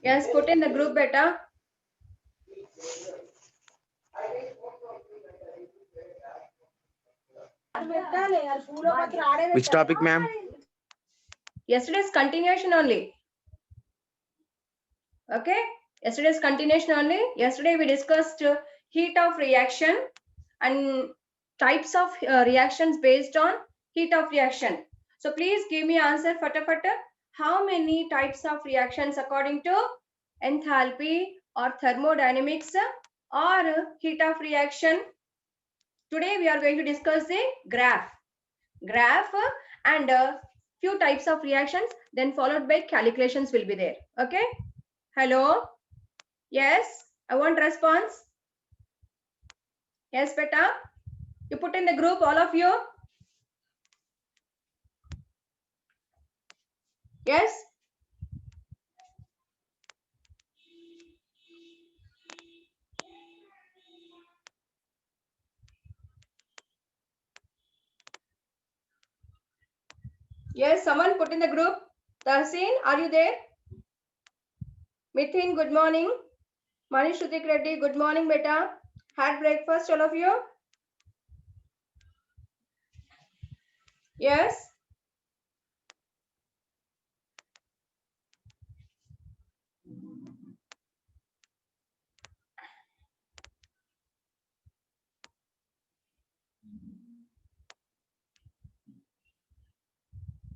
Yes, put in the group beta. Which topic, ma'am? Yesterday's continuation only. Okay, yesterday's continuation only. Yesterday we discussed heat of reaction and types of reactions based on heat of reaction. So please give me answer fatafata. How many types of reactions according to enthalpy or thermodynamics or heat of reaction? Today we are going to discuss the graph and few types of reactions, then followed by calculations will be there. Okay, hello, yes, I want response. Yes beta, you put in the group, all of you. Yes, yes, someone put in the group. Tahsin, are you there? Mithin, good morning. Manish Shutik Reddy, good morning beta. Had breakfast, all of you? Yes.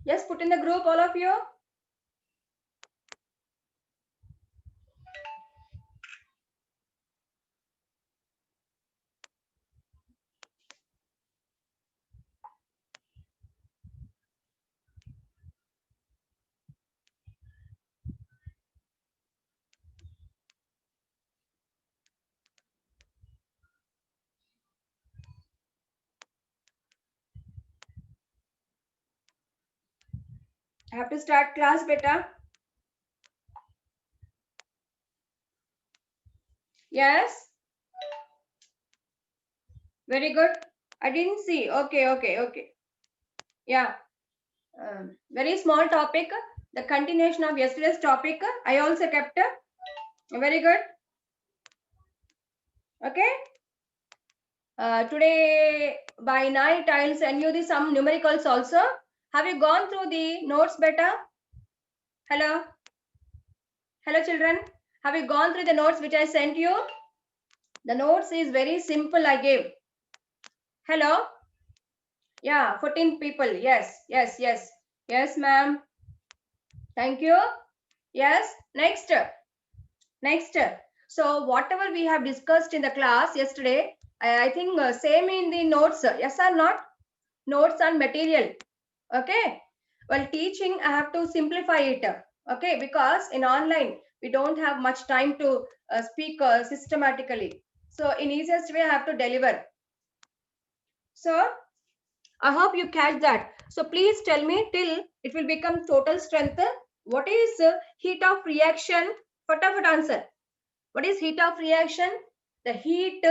Yes, put in the group, all of you. I have to start class beta. Yes. Very good. I didn't see. Okay. Yeah. Very small topic. The continuation of yesterday's topic. I also kept. Very good. Okay. Today by night I'll send you some numericals also. Have you gone through the notes beta? Hello. Hello children. Have you gone through the notes which I sent you? The notes is very simple I gave. Hello. Yeah, 14 people. Yes, ma'am. Thank you. Yes. Next. So whatever we have discussed in the class yesterday, I think same in the notes. Yes or not? Notes and material. Okay. While teaching, I have to simplify it. Okay, because in online we don't have much time to speak systematically. So in easiest way, I have to deliver. So I hope you catch that. So please tell me till it will become total strength. What is heat of reaction? Fatafat answer. What is heat of reaction? The heat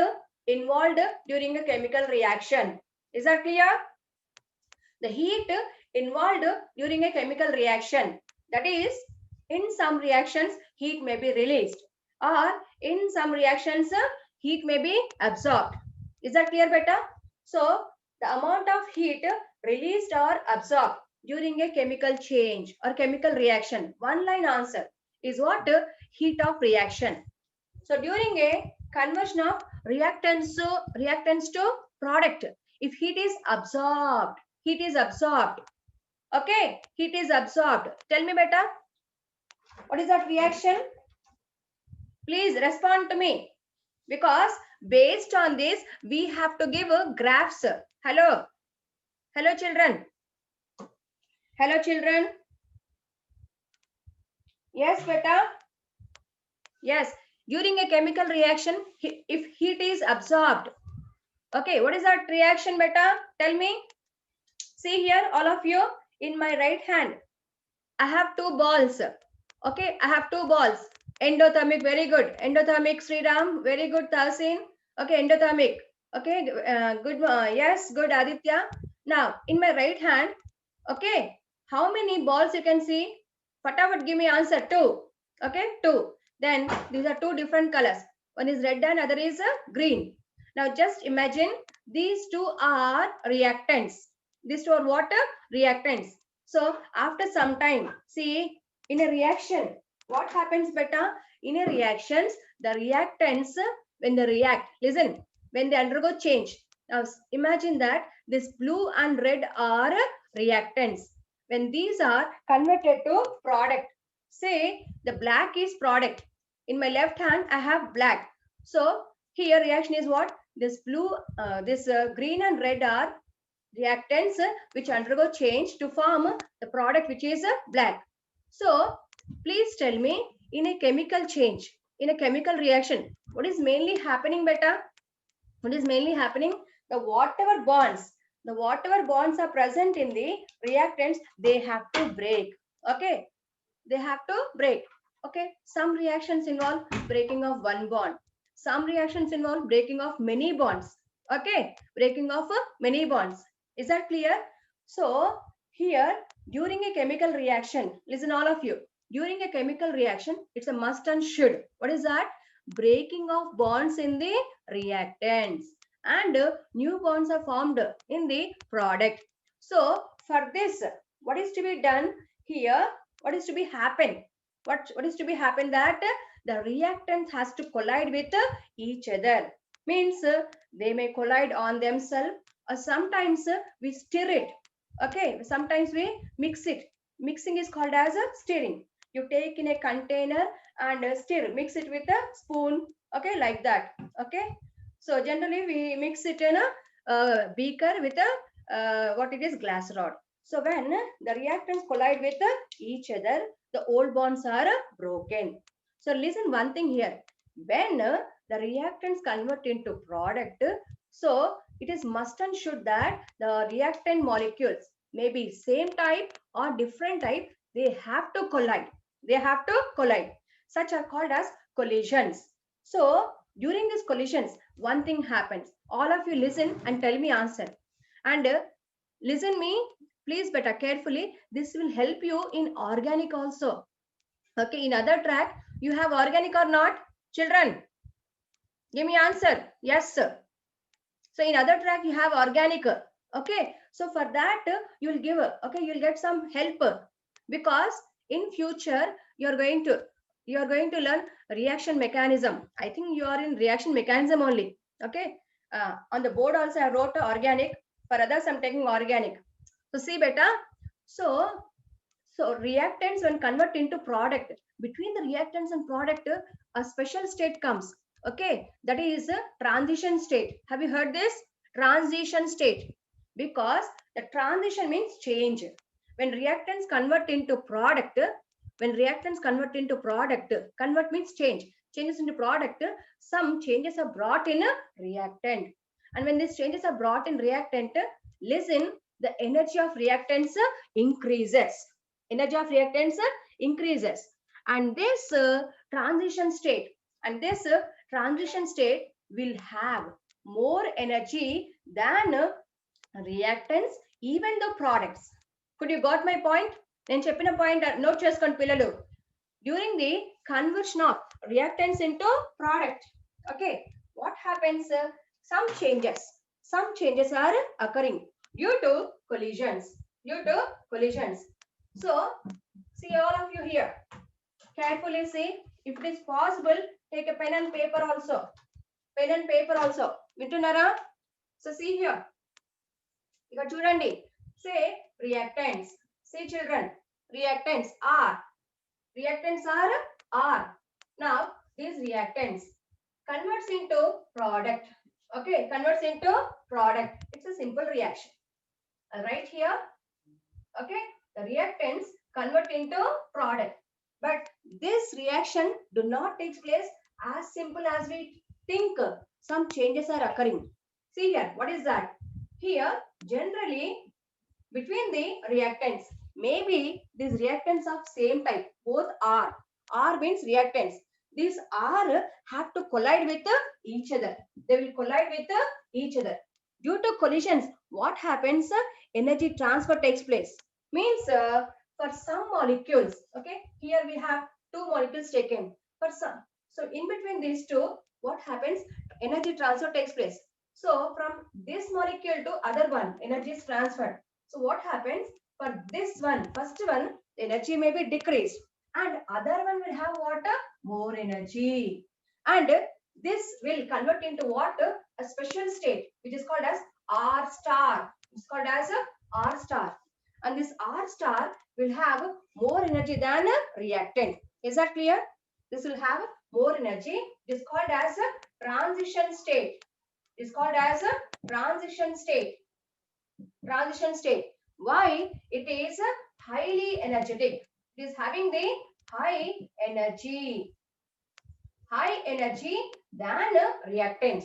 involved during a chemical reaction. Is that clear? The heat involved during a chemical reaction. That is, in some reactions, heat may be released, or in some reactions, heat may be absorbed. Is that clear, beta? So, the amount of heat released or absorbed during a chemical change or chemical reaction, one line answer is what? Heat of reaction. So during a conversion of reactants to product, if heat is absorbed. Okay, heat is absorbed. Tell me beta, what is that reaction? Please respond to me, because based on this we have to give graphs. Hello, hello children. Hello children. Yes beta. Yes, during a chemical reaction, if heat is absorbed. Okay, what is that reaction beta? Tell me. See here, all of you, in my right hand, I have two balls. Okay, I have two balls. Endothermic, very good. Endothermic, Sriram, very good, Tahsin. Okay, endothermic. Okay, good. Yes, good, Aditya. Now, in my right hand, Okay. How many balls you can see? Fatavat, give me answer. 2. Okay, 2. Then these are two different colors. One is red and other is green. Now just imagine these two are reactants. These two are what? Reactants. So after some time, see, in a reaction, what happens beta? In a reactions, the reactants, when they react, listen, when they undergo change. Now imagine that this blue and red are reactants. When these are converted to product, say the black is product. In my left hand, I have black. So here reaction is what? This blue, this green and red are reactants which undergo change to form the product which is black. So please tell me, in a chemical change, in a chemical reaction, what is mainly happening beta? What is mainly happening? The whatever bonds are present in the reactants, they have to break. Okay, they have to break. Okay, some reactions involve breaking of one bond, some reactions involve breaking of many bonds. Okay, breaking of many bonds. Is that clear? So here, during a chemical reaction, listen all of you, during a chemical reaction, it's a must and should. What is that? Breaking of bonds in the reactants, and new bonds are formed in the product. So for this, what is to be done here? What is to be happen? What is to be happen that the reactants has to collide with each other. Means they may collide on themselves, or sometimes we stir it. Okay, sometimes we mix it. Mixing is called as a stirring. You take in a container and stir, mix it with a spoon. Okay, like that. Okay, so generally we mix it in a beaker with a what it is, glass rod. So when the reactants collide with each other, the old bonds are broken. So listen one thing here. When the reactants convert into product, so it is must and should that the reactant molecules may be same type or different type, they have to collide. They have to collide. Such are called as collisions. So during these collisions, one thing happens. All of you listen and tell me answer. And listen me, please better carefully. This will help you in organic also. Okay, in other track, you have organic or not? Children, give me answer. Yes, sir. So in other track, you have organic. Okay, so for that, you will give, okay, you will get some help, because in future, you are going to learn reaction mechanism. I think you are in reaction mechanism only. Okay, on the board also I wrote organic. For others, I'm taking organic. So see beta. So reactants when convert into product, between the reactants and product, a special state comes. Okay, that is a transition state. Have you heard this? Transition state. Because the transition means change. When reactants convert into product, convert means change. Changes into product, some changes are brought in a reactant. And when these changes are brought in reactant, listen, the energy of reactants increases. Energy of reactants increases. And this transition state will have more energy than reactants, even the products. Could you got my point? నేను చెప్పిన point note చేసుకోండి పిల్లలు. During the conversion of reactants into product, okay, what happens? Some changes are occurring due to collisions. So see all of you here, carefully see. If it is possible, take a pen and paper also. వింటున్నారా? So see here, ఇక్కడ చూడండి. Say reactants. See children, reactants are now these reactants converts into product. Okay, converts into product. It's a simple reaction. Right here, okay, the reactants convert into product. But this reaction do not take place as simple as we think. Some changes are occurring. See here, what is that? Here, generally, between the reactants, maybe these reactants of same type, both R means reactants. These R have to collide with each other. They will collide with each other. Due to collisions, what happens? Energy transfer takes place. Means for some molecules, okay, here we have two molecules taken. For some, so in between these two, what happens? Energy transfer takes place. So from this molecule to other one, energy is transferred. So what happens? For this one, first one, the energy may be decreased, and other one will have what? More energy. And this will convert into what? A special state, which is called as R star. It's called as a R star. And this R star will have more energy than a reactant. Is that clear? This will have more energy. It is called as a transition state. It is called as a transition state. Transition state. Why? It is highly energetic. It is having the high energy. High energy than reactants.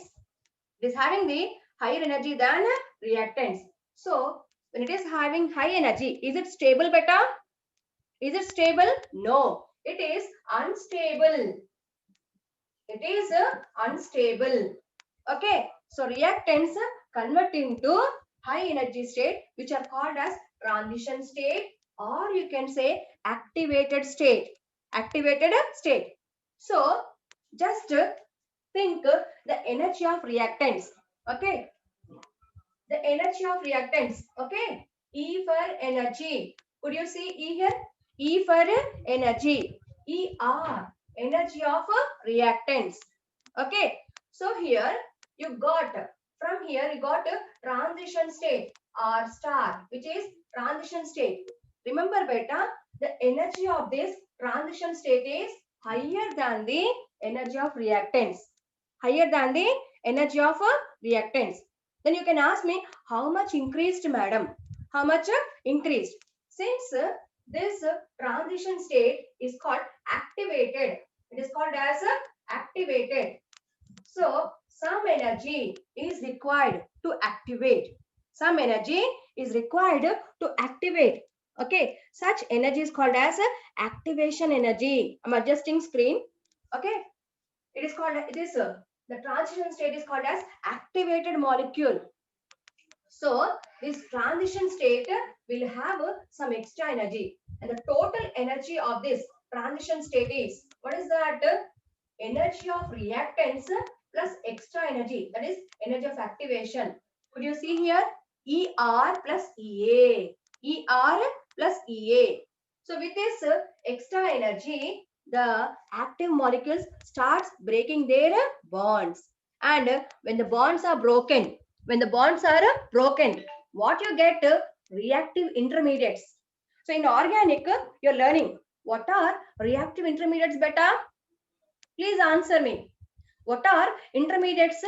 It is having the higher energy than reactants. So when it is having high energy, is it stable beta? Is it stable? No, it is unstable. It is unstable. Okay, so reactants convert into high energy state, which are called as transition state, or you can say activated state. Activated state. So just think the energy of reactants. Okay, the energy of reactants. Okay, E for energy. Could you see E here? E for energy. ER, energy of reactants. Okay, so here you got, from here you got a transition state R star, which is transition state. Remember beta, the energy of this transition state is higher than the energy of reactants. Higher than the energy of reactants. Then you can ask me, how much increased, madam? How much increased? Since this transition state is called activated. It is called as activated. So some energy is required to activate. Some energy is required to activate. Okay, such energy is called as activation energy. I'm adjusting screen. Okay, it is called, it is the transition state is called as activated molecule. So this transition state will have some extra energy, and the total energy of this transition state is, what is that? Energy of reactants plus extra energy, that is energy of activation. Could you see here? ER plus EA. ER plus EA. So with this extra energy, the active molecules starts breaking their bonds. And when the bonds are broken, what you get? Reactive intermediates. So in organic, you're learning what are reactive intermediates beta? Please answer me. What are intermediates?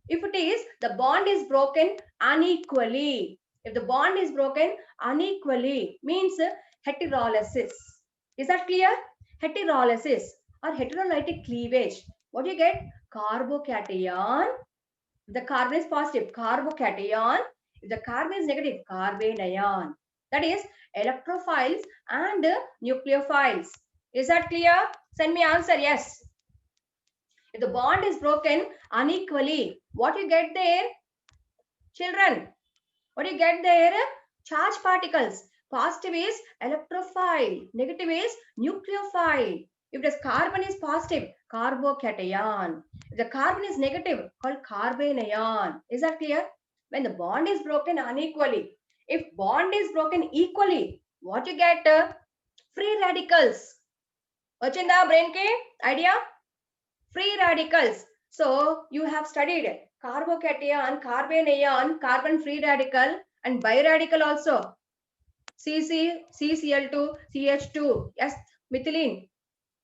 If it is, the bond is broken unequally. If the bond is broken unequally, means heterolysis. Is that clear? Heterolysis or heterolytic cleavage. What do you get? Carbocation. If the carbon is positive, carbocation. If the carbon is negative, carbanion. That is electrophiles and nucleophiles. Is that clear? Send me answer. Yes. If the bond is broken unequally, what you get there? Children, what you get there? Charge particles. Positive is electrophile. Negative is nucleophile. If the carbon is positive, carbocation. If the carbon is negative, called carbanion. Is that clear? When the bond is broken unequally. If bond is broken equally, what you get? Free radicals. Vachinda brain ke idea? Free radicals. So you have studied carbocation, carbanion, carbon free radical, and biradical also. CCl2, CH2, yes, methylene.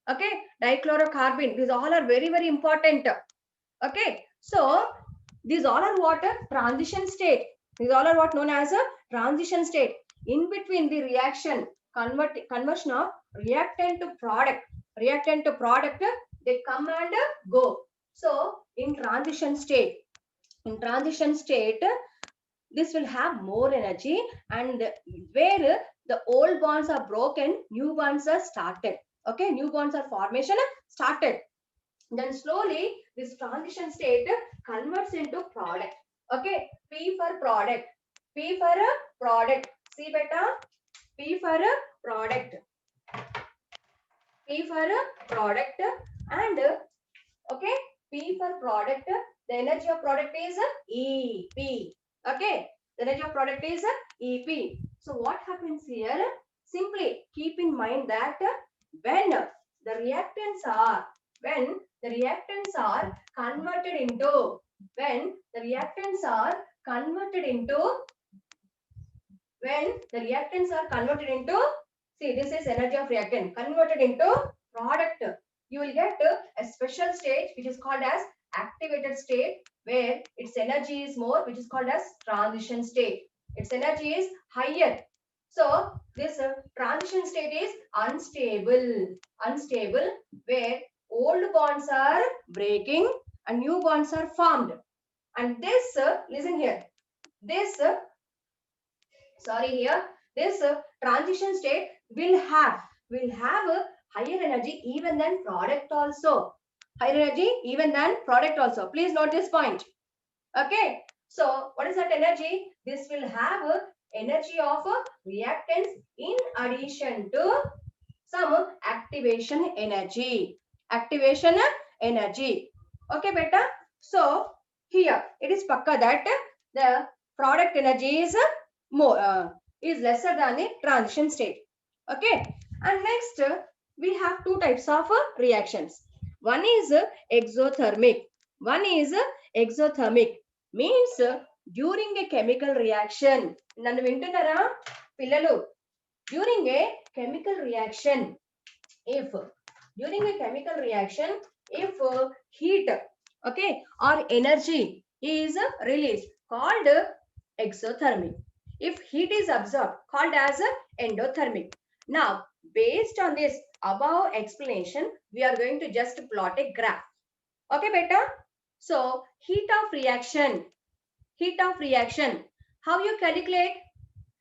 Okay, dichlorocarbon. These all are very, very important. Okay, so these all are what? Transition state. These all are what known as a transition state. In between the reaction, conversion of reactant to product. Reactant to product, they come and go. So in transition state, this will have more energy, and where the old bonds are broken, new bonds are started. Okay, new bonds are formation started. Then slowly this transition state converts into product. Okay, P for product. P for a product. See beta. P for product. P for product and okay, P for product. The energy of product is EP. Okay, the energy of product is EP. So what happens here? Simply keep in mind that when the reactants are converted into when the reactants are converted into when the reactants are converted into, see, this is energy of reactant converted into product, you will get a special stage which is called as activated state, where its energy is more, which is called as transition state. Its energy is higher. So this transition state is unstable, where old bonds are breaking and new bonds are formed. And this, listen here, this this transition state will have a higher energy even than product also. Higher energy even than product also. Please note this point. Okay. So what is that energy? This will have energy of reactants in addition to some activation energy. Activation energy. Okay, beta. So here it is pakka that the product energy is more is lesser than the transition state. Okay, and next we have two types of reactions. One is exothermic. One is exothermic, means during a chemical reaction. Nannu vintunara pillalu, during a chemical reaction, if during a chemical reaction, if heat, okay, or energy is released, called exothermic. If heat is absorbed, called as endothermic. Now, based on this above explanation, we are going to just plot a graph. Okay, beta? So, heat of reaction. Heat of reaction. How you calculate?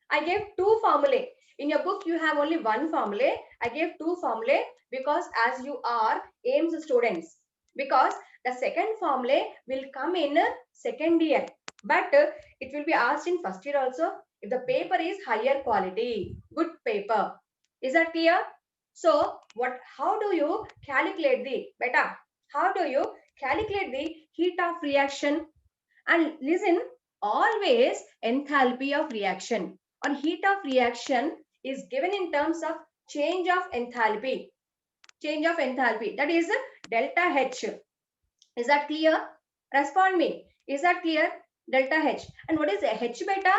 I gave two formulae. In your book, you have only one formula. I gave two formulae because as you are AIMS students, because the second formula will come in second year, but it will be asked in first year also if the paper is higher quality, good paper. Is that clear? So how do you calculate the beta? How do you calculate the heat of reaction? And listen, always enthalpy of reaction or heat of reaction is given in terms of change of enthalpy. Change of enthalpy, that is delta H. Is that clear? Respond me. Is that clear? Delta H. And what is H beta?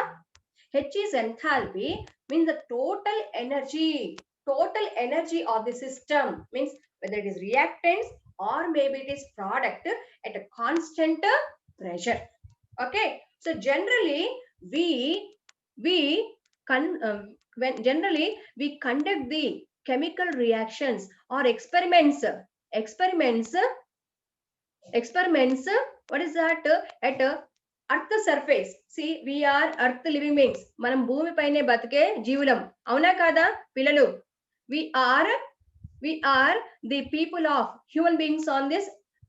H is enthalpy, means the total energy of the system, means whether it is reactants or maybe it is product at a constant pressure. Okay, so generally we generally we conduct the chemical reactions or experiments. What is that? At earth surface. See, we are earth living beings. Manam bhoomi paine batke jeevulam. Avuna kada pillalu? We are the people of human beings on this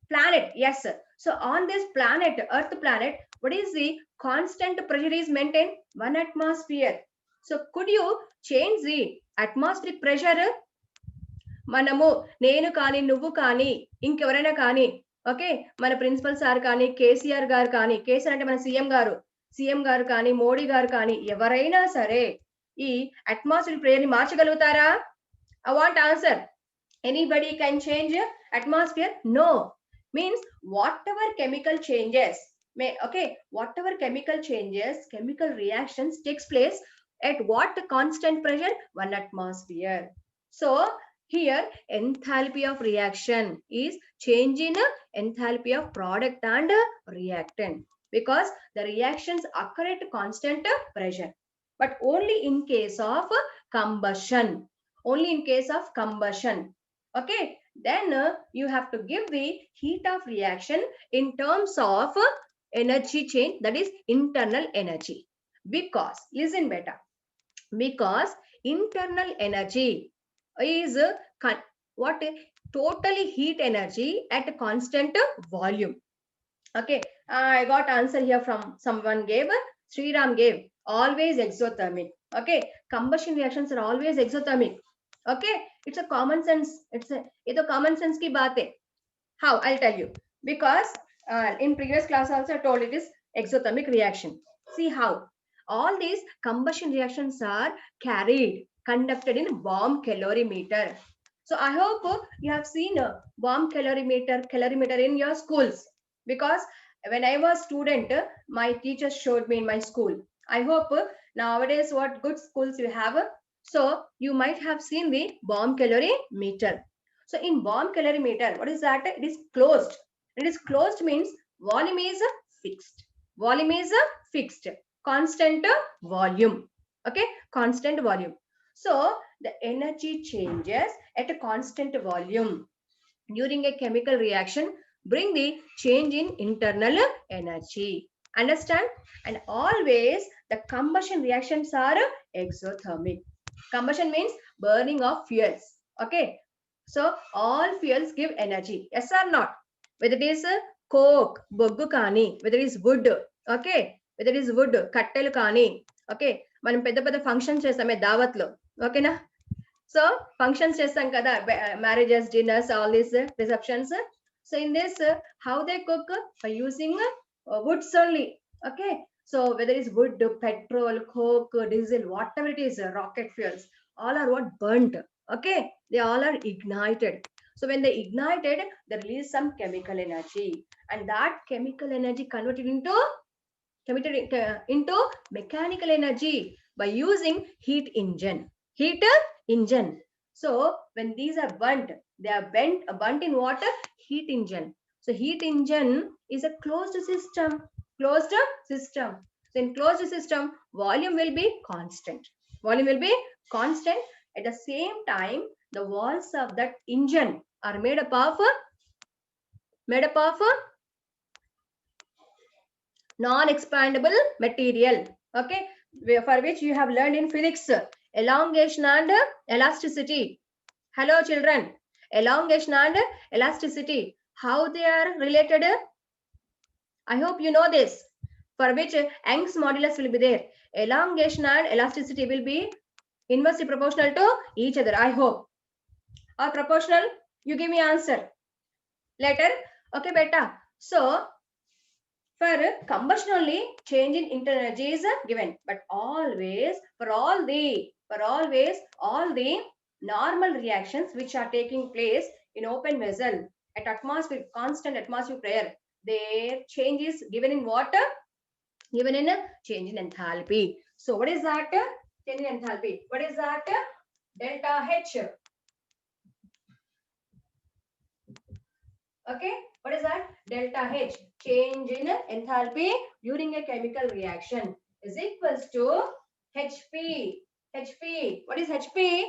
planet. Yes. So on this planet, earth planet, what is the constant pressure is maintained? 1 atmosphere. So could you change the atmospheric pressure? మనము నేను కానీ నువ్వు కానీ ఇంకెవరైనా కానీ okay మన principal sir కానీ కేసీఆర్ గారు కానీ కేసీఆర్ అంటే మన సీఎం గారు కానీ మోడీ గారు కానీ ఎవరైనా సరే ఈ అట్మాస్ఫియర్ ప్రెషర్ ని మార్చగలుగుతారా? I want answer. Anybody can change atmosphere? No. Means whatever chemical changes chemical reactions takes place at what constant pressure? 1 atmosphere. So here enthalpy of reaction is change in enthalpy of product and reactant, because the reactions occur at constant pressure, but only in case of combustion. Okay, then you have to give the heat of reaction in terms of energy change, that is internal energy. Because listen better, because internal energy is what totally heat energy at a constant volume. Okay, I got answer here from someone gave, Sriram gave always exothermic. Okay, combustion reactions are always exothermic. Okay, it's a common sense. It's a common sense ki baat hai. How? I'll tell you. Because in previous class also I told it is exothermic reaction. See how all these combustion reactions are conducted in bomb calorimeter. So I hope you have seen a bomb calorimeter in your schools, because when I was student, my teachers showed me in my school. I hope nowadays what good schools you have. So you might have seen the bomb calorimeter. So in bomb calorimeter, what is that? It is closed. It is closed means volume is fixed. Volume is fixed. Constant volume. Okay, constant volume. So the energy changes at a constant volume during a chemical reaction bring the change in internal energy. Understand? And always the combustion reactions are exothermic. Combustion means burning of fuels. Okay, so all fuels give energy. Yes or not? Whether it is coke, boggu kani, whether it is wood, okay, whether it is wood, kattelu kani, okay, మనం పెద్ద పెద్ద function చేస్తామే దావత్లో, ఓకేనా? So functions చేస్తాం కదా, marriages, dinners, all these receptions. So in this how they cook by using woods only. Okay, so whether it's wood, petrol, coke, diesel, whatever it is, rocket fuels, all are what burnt. Okay, they all are ignited. So when they ignited, they release some chemical energy, and that chemical energy converted into mechanical energy by using heat engine. Heat engine. So when these are burnt, they are burnt in water. Heat engine. So heat engine is a closed system. Closed system. So in closed system, volume will be constant. Volume will be constant. At the same time, the walls of that engine are made up of non-expandable material. Okay, for which you have learned in physics elongation and elasticity. Hello children, elongation and elasticity, how they are related? I hope you know this, for which Young's modulus will be there. Elongation and elasticity will be inversely proportional to each other, I hope. Or proportional? You give me answer later. Okay beta. So for combustion only, change in internal energy is given, but always all the normal reactions which are taking place in open vessel at atmosphere, constant atmosphere pressure, their change is given in water, given in change in enthalpy. So what is that? Change in enthalpy. What is that? Delta H. Okay, what is that? Delta H, change in enthalpy during a chemical reaction, is equals to HP. HP, what is HP?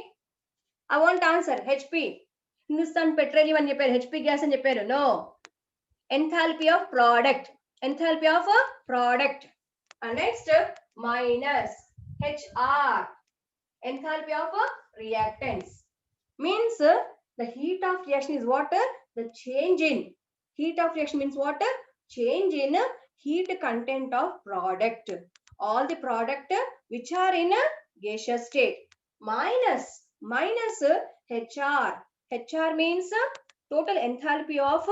I want answer. HP. Hindustan Petroleum and HP gas and no. Enthalpy of product. Enthalpy of a product. And next, minus HR. Enthalpy of a reactants. Means the heat of reaction is what? The change in heat of reaction means what? Change in heat content of product. All the product which are in a gaseous state. Minus HR. HR means total enthalpy of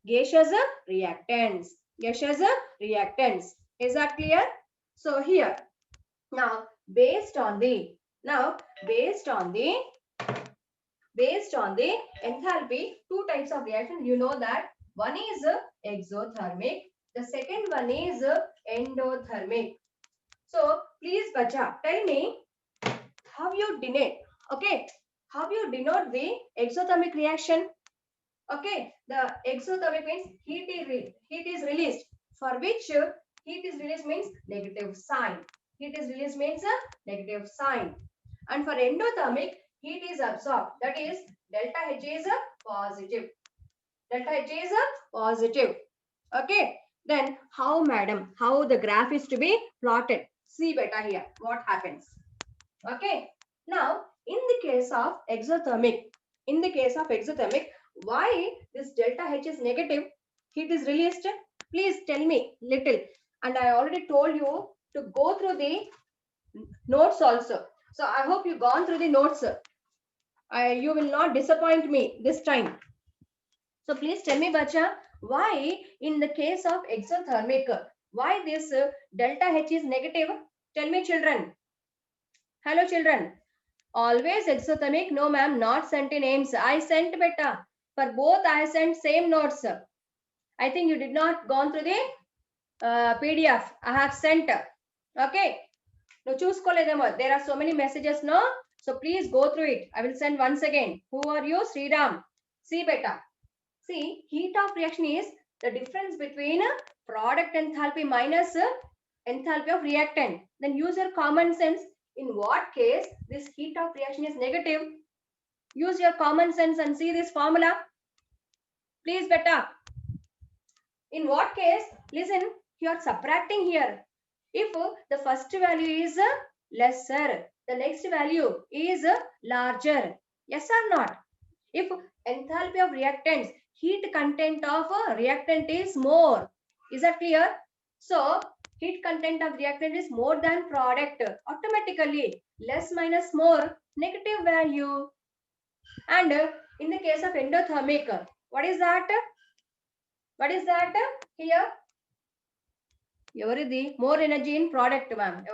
gaseous reactants. Gaseous reactants. Is that clear? So here, now based on the enthalpy, two types of reaction, you know that one is exothermic, the second one is endothermic. So please bacha, tell me how you denote, okay, how you denote the exothermic reaction. Okay, the exothermic means heat is released, for which heat is released means negative sign. Heat is released means a negative sign. And for endothermic, heat is absorbed, that is delta H is a positive. Delta H is a positive. Okay, then how madam, how the graph is to be plotted? See beta here what happens. Okay, now in the case of exothermic, why this delta H is negative? Heat is released. Please tell me little. And I already told you to go through the notes also. So I hope you gone through the notes. You will not disappoint me this time. So please tell me, Bacha, why in the case of exothermic, why this delta H is negative? Tell me, children. Hello, children. Always exothermic? No, ma'am, not sent in names. I sent beta. For both, I sent same notes. I think you did not gone through the PDF. I have sent. Okay. No, choose there are so many messages, no? So please go through it. I will send once again. Who are you? Sriram. See beta. See, heat of reaction is the difference between product enthalpy minus enthalpy of reactant. Then use your common sense. In what case this heat of reaction is negative? Use your common sense and see this formula. Please beta. In what case? Listen, you are subtracting here. If the first value is lesser, the next value is larger. Yes or not? If enthalpy of reactants, heat content of a reactant is more. Is that clear? So, heat content of reactant is more than product. Automatically, less minus more, negative value. And in the case of endothermic, what is that? What is that here? More energy in product, ma'am.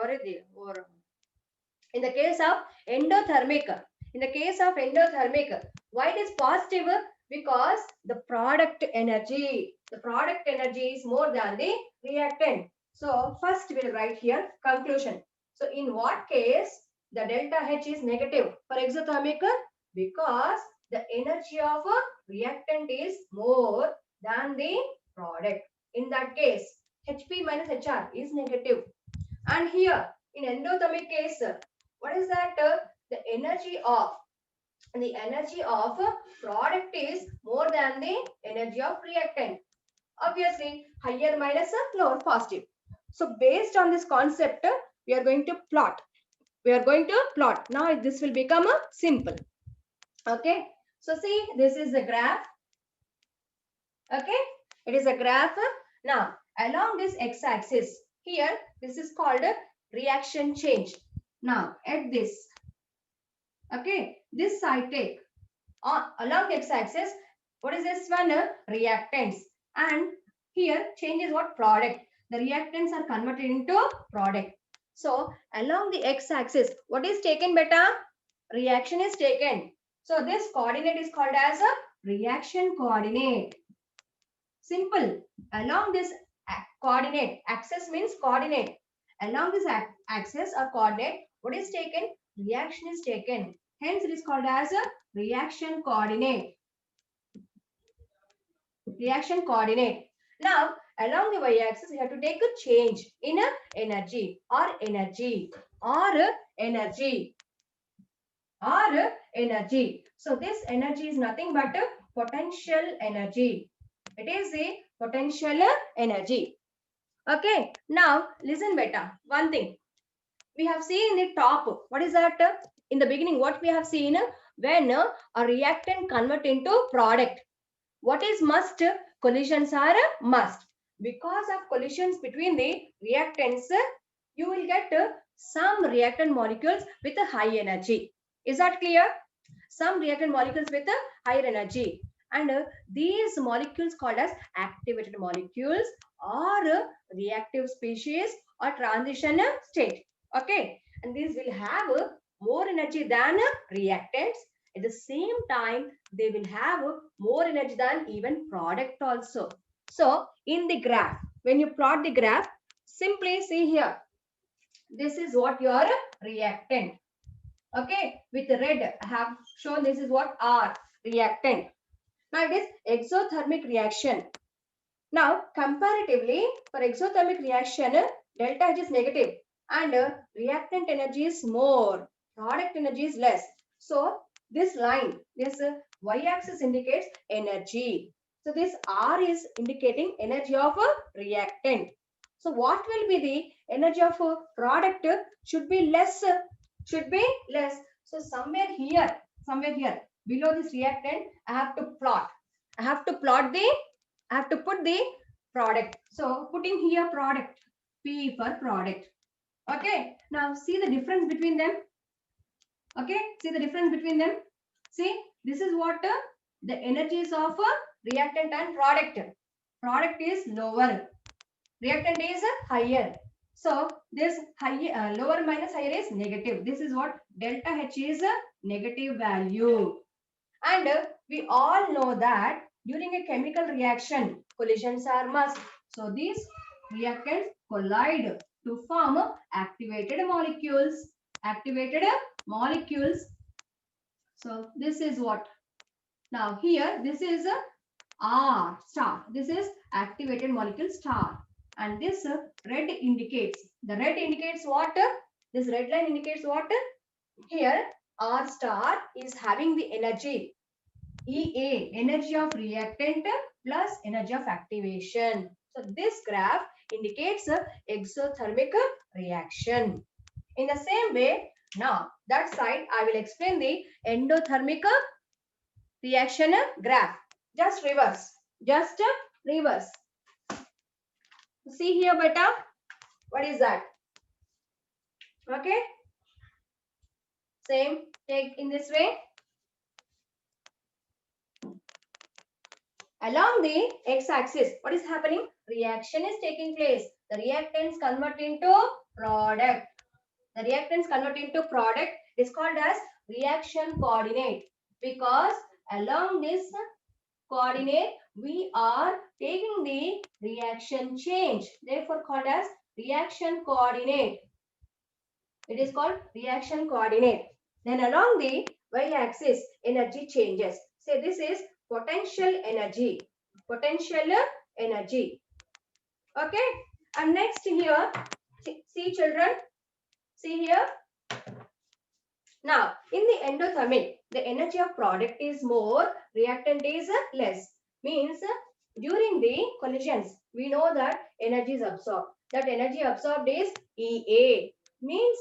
In the case of endothermic, why it is positive? Because the product energy is more than the reactant. So first we'll write here conclusion. So in what case the delta H is negative for exothermic? Because the energy of a reactant is more than the product. In that case, HP minus HR is negative. And here in endothermic case, what is that? The energy of product is more than the energy of reactant. Obviously, higher minus lower positive. So based on this concept, we are going to plot. Now this will become a simple. Okay. So see, this is the graph. Okay. It is a graph. Now, along this x-axis, here, this is called a reaction change. Now, at this, okay, this I take along x-axis. What is this one? Reactants. And here, change is what? Product. The reactants are converted into product. So, along the x-axis, what is taken, beta? Reaction is taken. So, this coordinate is called as a reaction coordinate. Simple. Along this coordinate, axis means coordinate. Along this axis or coordinate, what is taken? Reaction is taken. Hence, it is called as a reaction coordinate. Reaction coordinate. Now, along the y-axis, we have to take a change in energy or energy. So, this energy is nothing but potential energy. It is a potential energy. Okay. Now, listen beta. One thing. We have seen in the top. What is that? In the beginning, what we have seen when a reactant convert into product. What is must? Collisions are must. Because of collisions between the reactants, you will get some reactant molecules with a high energy. Is that clear? Some reactant molecules with a higher energy. And these molecules called as activated molecules or reactive species or transition state. Okay. And these will have more energy than reactants. At the same time, they will have more energy than even product also. So in the graph, when you plot the graph, simply see here. This is what your reactant. Okay. With red, I have shown this is what R, reactant. Now it is exothermic reaction. Now comparatively for exothermic reaction, delta H is negative and reactant energy is more, product energy is less. So this line, this y-axis indicates energy. So this R is indicating energy of a reactant. So what will be the energy of a product? Should be less. So somewhere here below this reactant, I have to put the product. So putting here product, P for product. Okay, now see the difference between them. Okay, see the difference between them. See, this is what the energies of reactant and product. Product is lower, reactant is higher. So this high, lower minus higher is negative. This is what delta H is a negative value. And we all know that during a chemical reaction, collisions are must. So these reactants collide to form activated molecules. Activated molecules. So this is what. Now here, this is a R star. This is activated molecule star. And this red indicates. The red indicates what? This red line indicates what? Here, R star is having the energy. EA, energy of reactant plus energy of activation. So this graph indicates a exothermic reaction. In the same way, now that side I will explain the endothermic reaction graph. Just reverse. Just reverse. See here, beta. What is that? Okay. Same. Take in this way. Along the x-axis, what is happening? Reaction is taking place. The reactants convert into product. The reactants convert into product is called as reaction coordinate, because along this coordinate we are taking the reaction change, therefore called as reaction coordinate. It is called reaction coordinate. Then along the y-axis, energy changes. Say this is potential energy. Potential energy. Okay. And next here, see children, see here. Now, in the endothermic, the energy of product is more, reactant is less. Means during the collisions, we know that energy is absorbed. That energy absorbed is EA. Means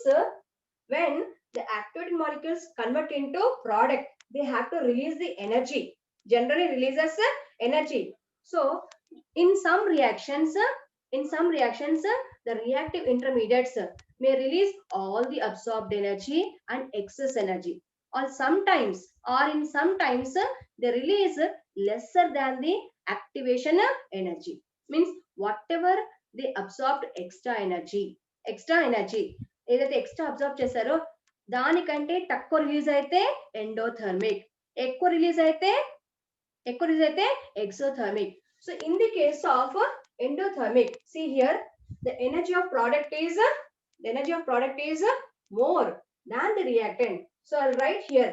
when the activated molecules convert into product, they have to release the energy. Generally releases energy. So, in some reactions, the reactive intermediates may release all the absorbed energy and excess energy. Or in sometimes, they release lesser than the activation energy. Means whatever they absorbed extra energy ఏదైతే extra observe చేశారో దానికంటే తక్కువ release అయితే endothermic, ఎక్కువ release అయితే exothermic. So in the case of endothermic, see here the energy of product is more than the reactant. So I'll write here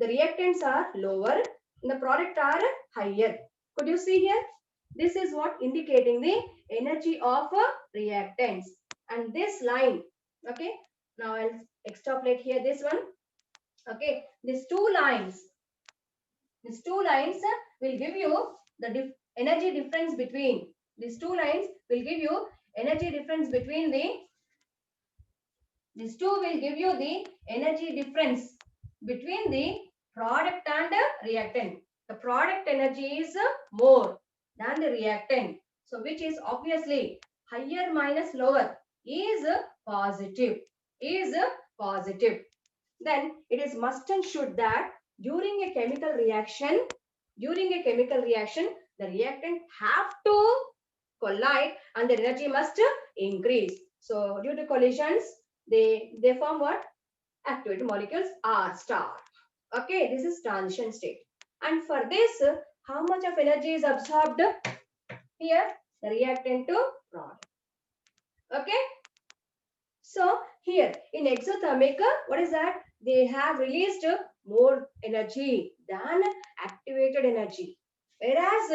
the reactants are lower and the product are higher. Could you see here? This is what indicating the energy of reactants. And this line, okay, now I'll extrapolate here this one. Okay, these two lines will give you the energy difference between these two lines will give you energy difference between the these two will give you the energy difference between the product and reactant. The product energy is more than the reactant, so which is obviously higher minus lower is positive, then it is must and should that during a chemical reaction, the reactant have to collide and the energy must increase. So due to collisions, they form what? Activated molecules R star. Okay, this is transition state. And for this, how much of energy is absorbed? Here, the reactant to product. Okay. So here in exothermic, what is that? They have released more energy than activated energy. Whereas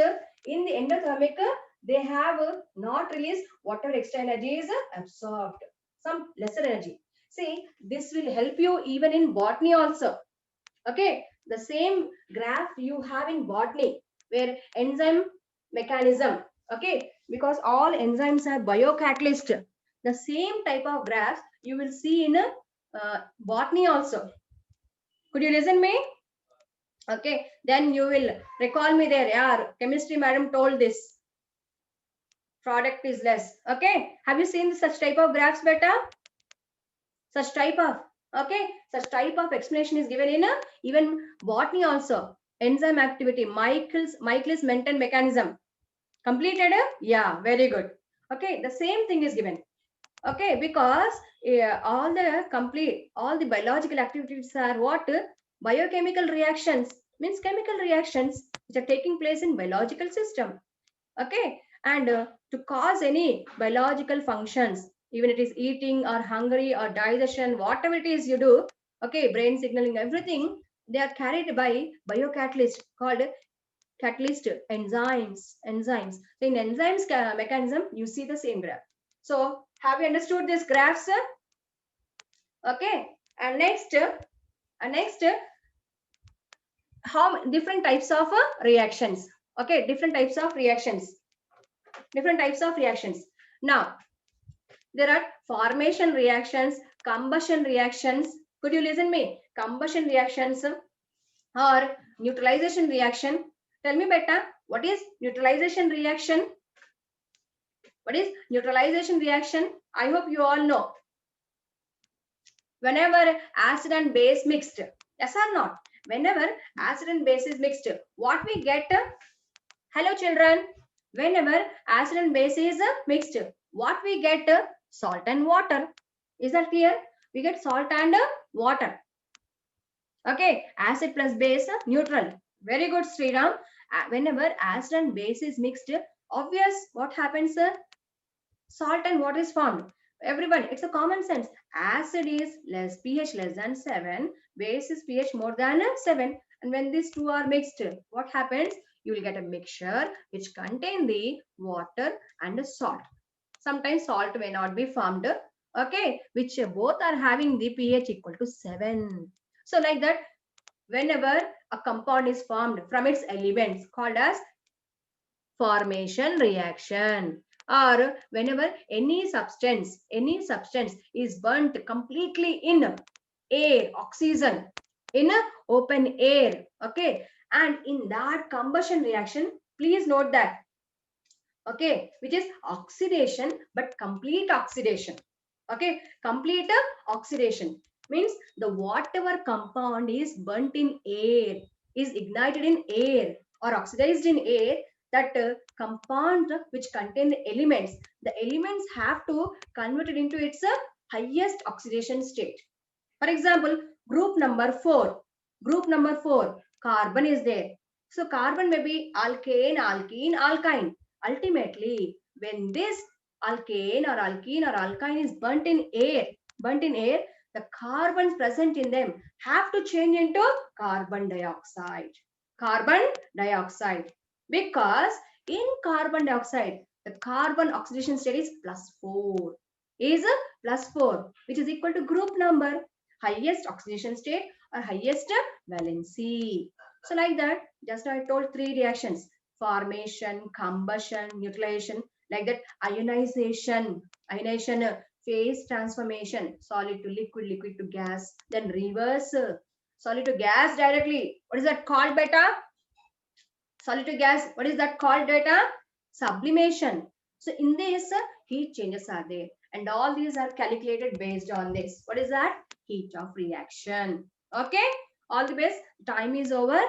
in the endothermic, they have not released whatever extra energy is absorbed, some lesser energy. See, this will help you even in botany also. Okay, the same graph you have in botany where enzyme mechanism, okay, because all enzymes are biocatalyst. The same type of graphs you will see in botany also. Could you listen me? Okay, then you will recall me there. Yeah, chemistry madam told this. Product is less. Okay, have you seen such type of graphs, beta? Such type of, okay, such type of explanation is given in even botany also. Enzyme activity, Michaelis Menten mechanism. Completed? Yeah, very good. Okay, the same thing is given. Okay, because all the biological activities are what? Biochemical reactions, means chemical reactions which are taking place in biological system. Okay, and to cause any biological functions, even it is eating or hungry or digestion, whatever it is you do, okay, brain signaling, everything, they are carried by biocatalyst called catalyst enzymes. So in enzymes mechanism, you see the same graph. So have you understood this graphs? Okay, and next how different types of reactions. Okay, different types of reactions. Now there are formation reactions, combustion reactions. Could you listen me? Combustion reactions or neutralization reaction. Tell me better, what is neutralization reaction? What is neutralization reaction? I hope you all know. Whenever acid and base mixed, yes or not? Whenever acid and base is mixed, what we get? Hello children. Whenever acid and base is mixed, what we get? Salt and water. Is that clear? We get salt and water. Okay, acid plus base, neutral. Very good, Sriram. Whenever acid and base is mixed, obvious, what happens? Salt and water is formed. Everyone, it's a common sense. Acid is less pH less than 7, base is pH more than 7. And when these two are mixed, what happens? You will get a mixture which contain the water and the salt. Sometimes salt may not be formed, okay, which both are having the pH equal to 7. So like that, whenever a compound is formed from its elements called as formation reaction, or whenever any substance is burnt completely in air, oxygen, in open air, okay, and in that combustion reaction, please note that, okay, which is oxidation, but complete oxidation. Okay, complete oxidation means the whatever compound is burnt in air, is ignited in air or oxidized in air, that compound which contain the elements have to convert it into its highest oxidation state. For example, group number 4, carbon is there. So carbon may be alkane, alkene, alkyne. Ultimately, when this alkane or alkene or alkyne is burnt in air, the carbons present in them have to change into carbon dioxide. Carbon dioxide. Because in carbon dioxide, the carbon oxidation state is +4. Is +4, which is equal to group number, highest oxidation state or highest valency. So like that, just now I told 3 reactions: formation, combustion, neutralization. Like that, ionization, phase transformation, solid to liquid, liquid to gas, then reverse, solid to gas directly. What is that called, beta? Solid to gas, what is that called, beta? Sublimation. So in this, heat changes are there, and all these are calculated based on this. What is that? Heat of reaction. Okay, all the best. Time is over.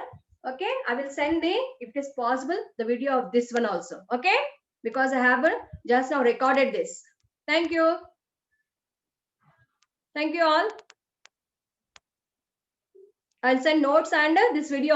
Okay, I will send the, if it is possible, the video of this one also. Okay, because I have just now recorded this. Thank you. Thank you all. I'll send notes and this video.